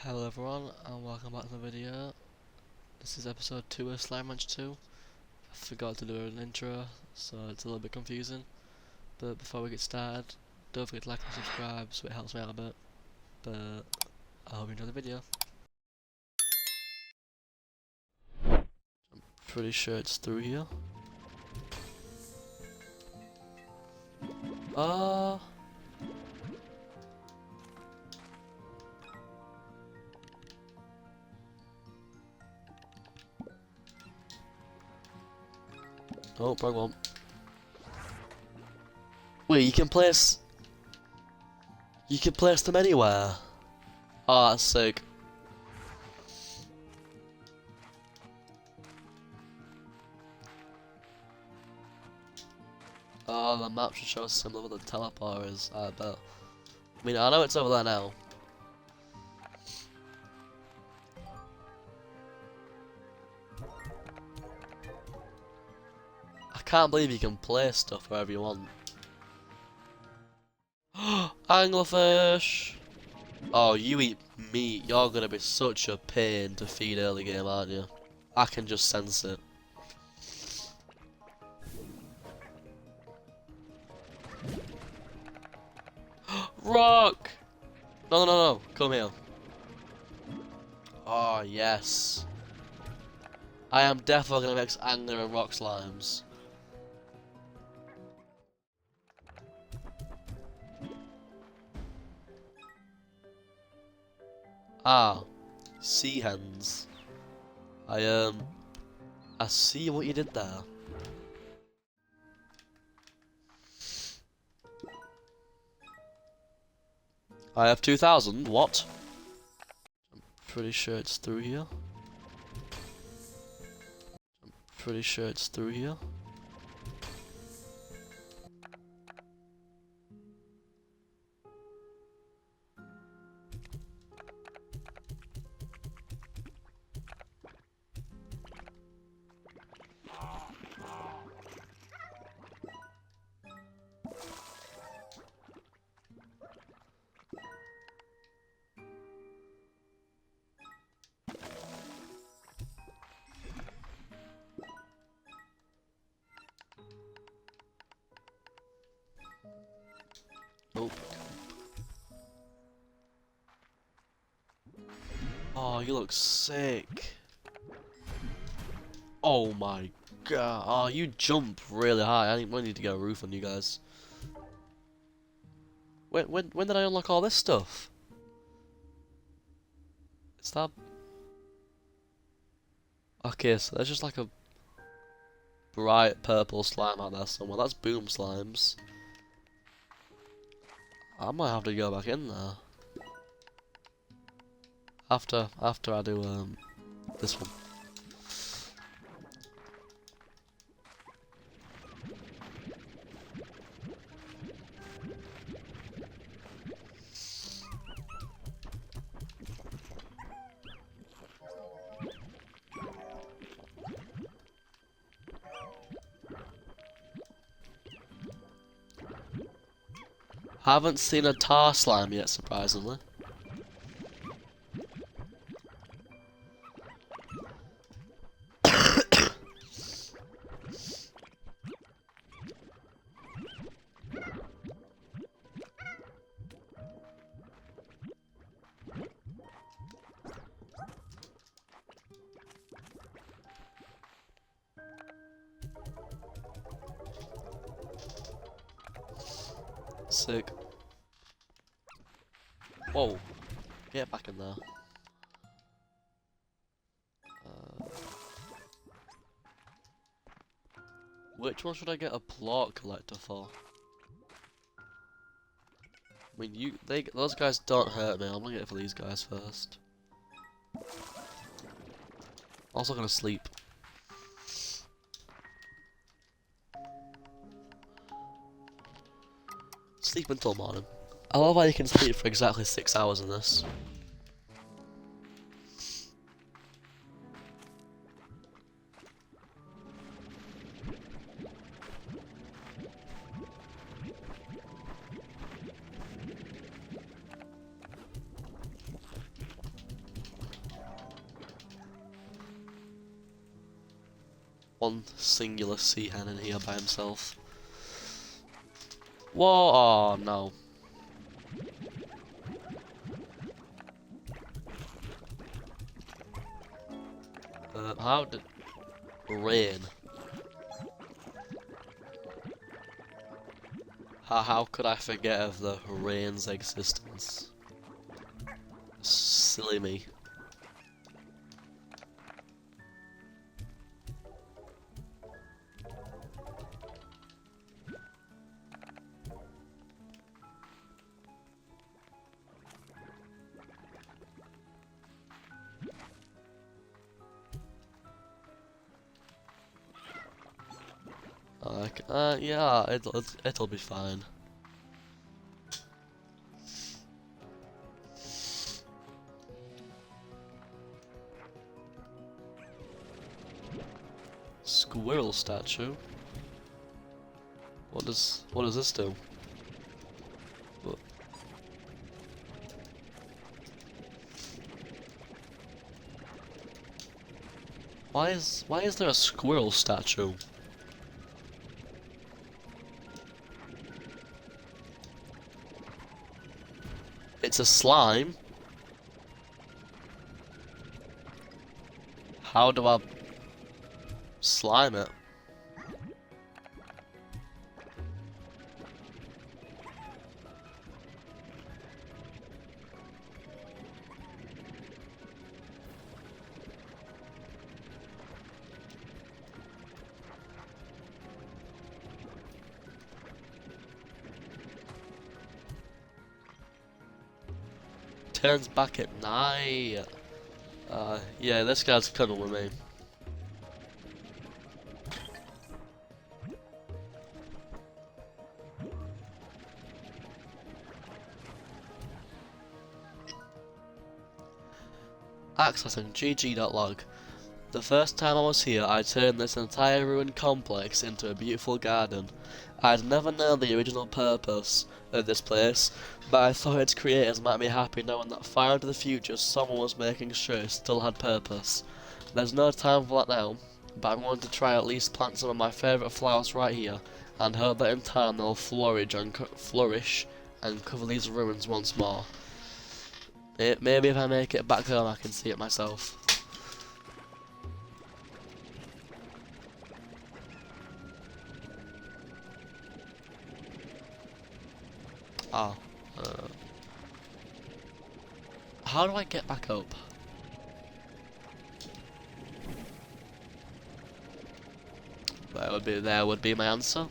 Hello everyone and welcome back to the video. This is episode 2 of Slime Ranch 2. I forgot to do an intro, so it's a little bit confusing. But before we get started, don't forget to like and subscribe so it helps me out a bit. But I hope you enjoy the video. I'm pretty sure it's through here. Oh, wrong one. Wait, you can place them anywhere. Oh, that's sick. Oh, the map should show similar with the teleporters, I bet. I mean, I know it's over there now. I can't believe you can place stuff wherever you want. Anglerfish! Oh, you eat meat. You're gonna be such a pain to feed early game, aren't you? I can just sense it. Rock! No, no, no, no. Come here. Oh, yes. I am definitely gonna mix angler and rock slimes. Ah, sea hens. I see what you did there. I have 2,000. What? I'm pretty sure it's through here. I'm pretty sure it's through here. Nope. Oh, you look sick. Oh my god. Oh, you jump really high. I need to get a roof on you guys. When did I unlock all this stuff? Is that... Okay, so there's just like a bright purple slime out there somewhere. That's boom slimes. I might have to go back in there. After I do this one. Haven't seen a tar slime yet, surprisingly. Sick. Whoa. Get back in there. Which one should I get a plot collector for? I mean, those guys don't hurt me. I'm gonna get it for these guys first. Also gonna sleep. Sleep until morning. I love how you can sleep for exactly 6 hours in this. one singular sea hen in here by himself. Whoa! Oh no. How did rain? How could I forget of the rain's existence? Silly me. Like, yeah, it'll be fine. Squirrel statue. What does this do? What? Why is there a squirrel statue? It's a slime. How do I slime it? Turns back at night. Yeah, this guy's coming with me. Accessing GG.log. The first time I was here, I turned this entire ruined complex into a beautiful garden. I'd never known the original purpose of this place, but I thought its creators might be happy knowing that far into the future someone was making sure it still had purpose. There's no time for that now, but I'm going to try at least plant some of my favourite flowers right here, and hope that in time they'll flourish and cover these ruins once more. Maybe if I make it back home I can see it myself. Oh. How do I get back up? There would be my answer.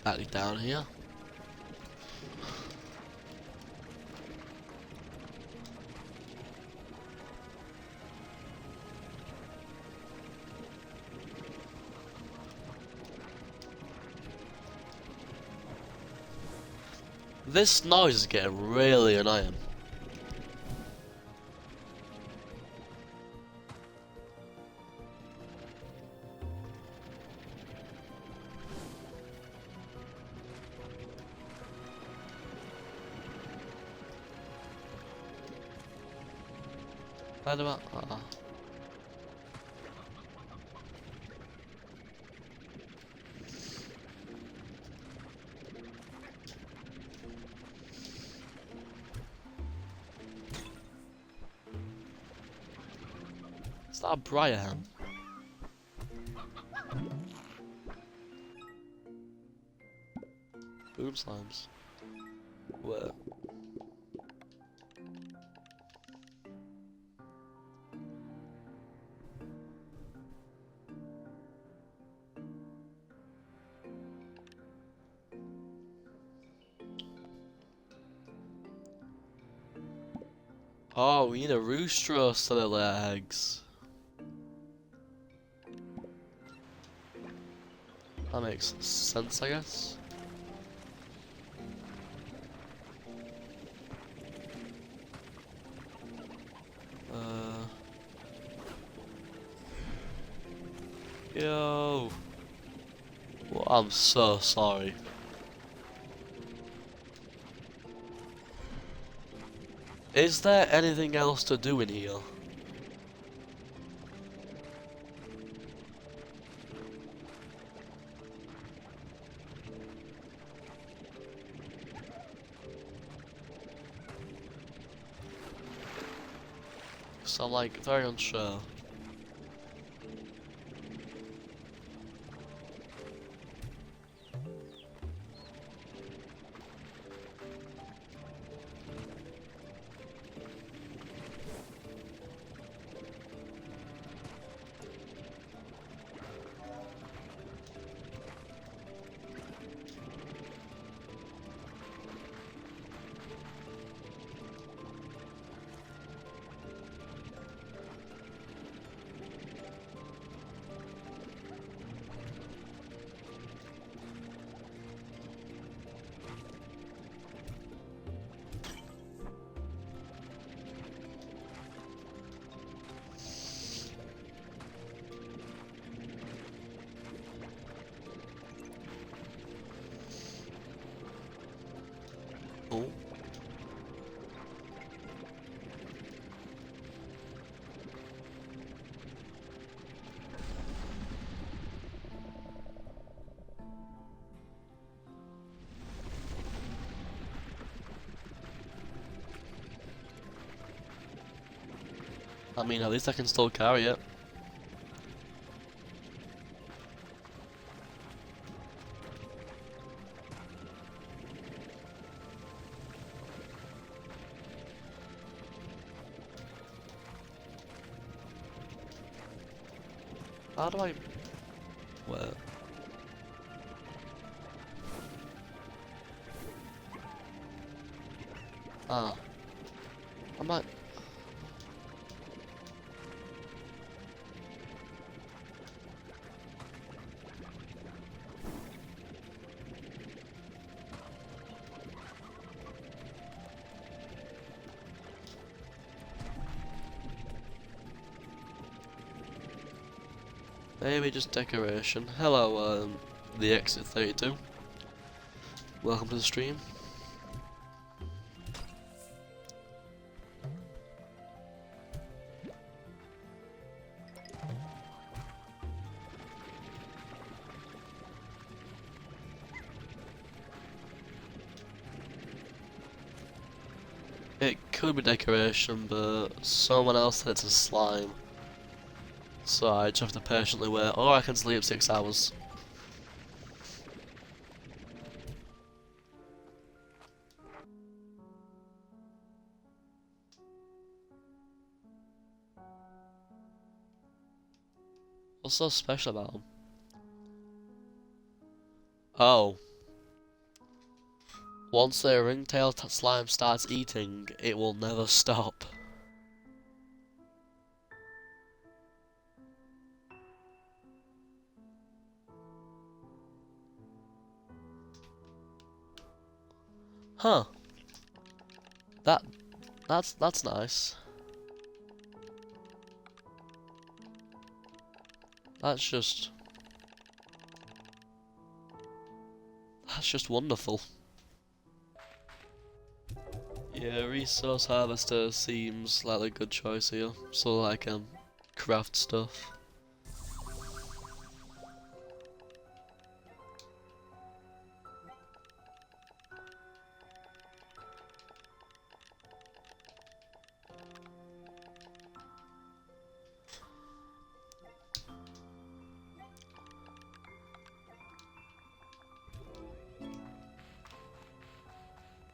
Back down here. This noise is getting really annoying. How do I? Is that a briar hen? Boom slimes. Where? Oh, we need a rooster to lay eggs. That makes sense, I guess. Yo. Well, I'm so sorry. Is there anything else to do in here? So I'm like very unsure. Oh. I mean, at least I can still carry it. How do I... Where? Ah. I might... Maybe just decoration. Hello, the Exit 32. Welcome to the stream. It could be decoration, but someone else said it's a slime. So I just have to patiently wait, or I can sleep 6 hours. What's so special about them? Oh. Once a ringtail slime starts eating, it will never stop. Huh. That's nice. That's just wonderful. Yeah, resource harvester seems like a good choice here, so that I can craft stuff.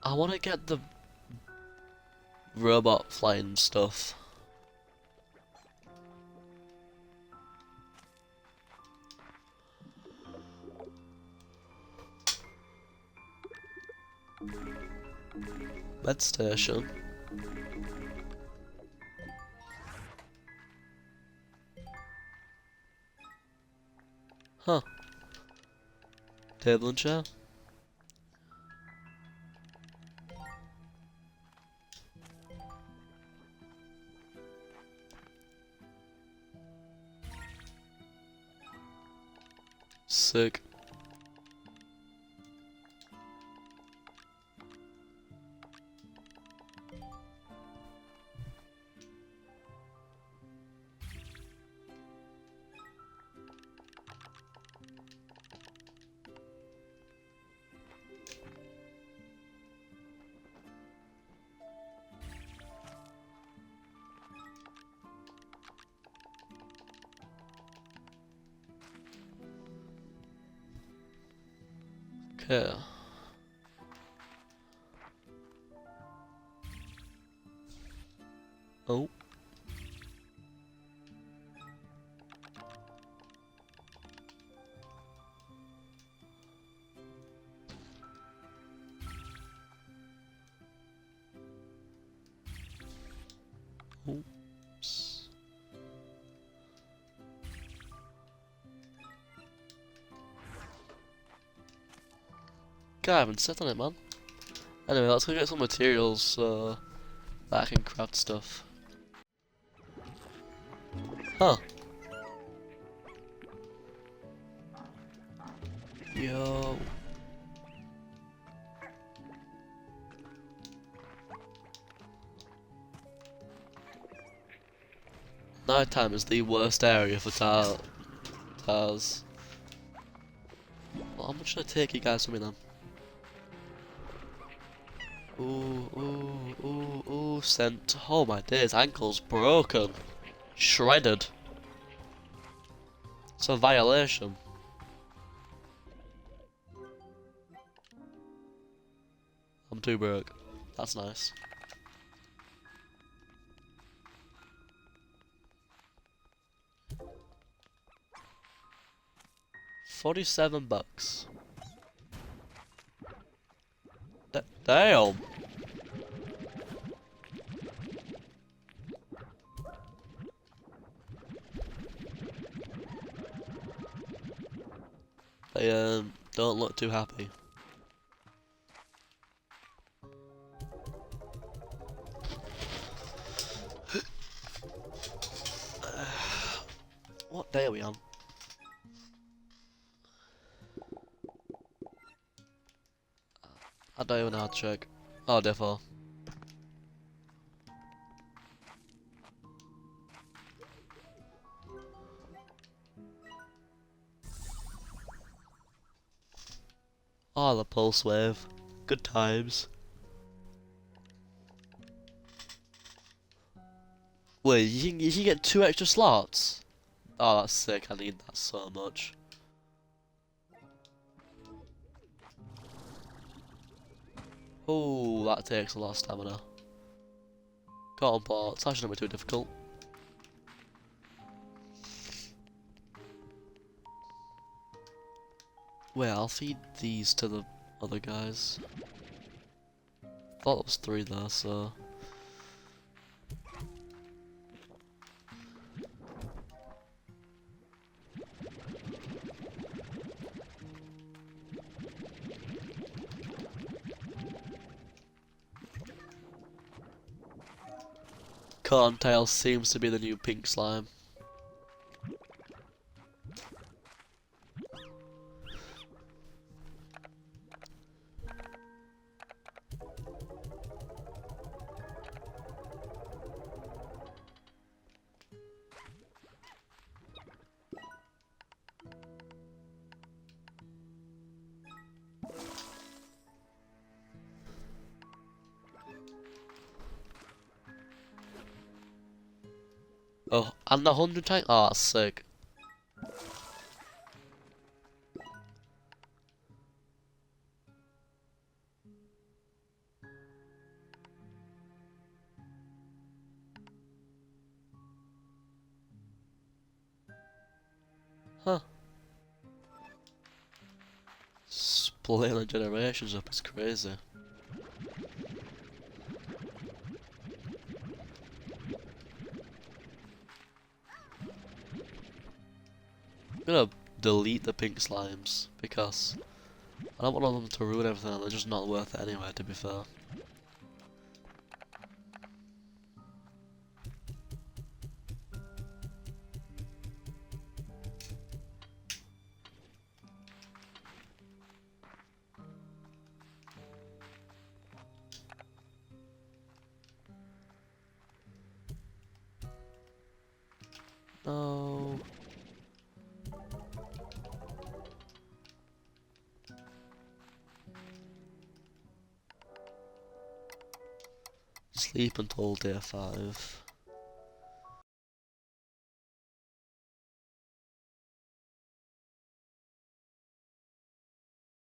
I want to get the robot flying stuff. Med station. Huh. Table and chair. Sick. Okay. Oh. Oops. God, I haven't sat on it, man. Anyway, let's go get some materials so that I can craft stuff. Huh. Yo. Nighttime is the worst area for tars. Well, how much should I take you guys with me then? Ooh, sent. Oh my days, ankle's broken. Shredded. It's a violation. I'm too broke. That's nice. $47. Damn. They don't look too happy. What day are we on? I don't even know how to check. Oh, day 4. Oh, the pulse wave. Good times. Wait, you can get 2 extra slots? Oh, that's sick. I need that so much. Oh, that takes a lot of stamina. Cotton ball. It's actually not too difficult. Wait, I'll feed these to the other guys. Thought it was 3 though, so. Cottontail seems to be the new pink slime. Oh, and the 100 tank? Oh, that's sick. Huh. Splitting the generations up is crazy. I'm gonna delete the pink slimes because I don't want them to ruin everything, and they're just not worth it anyway, to be fair. No. Sleep until day 5.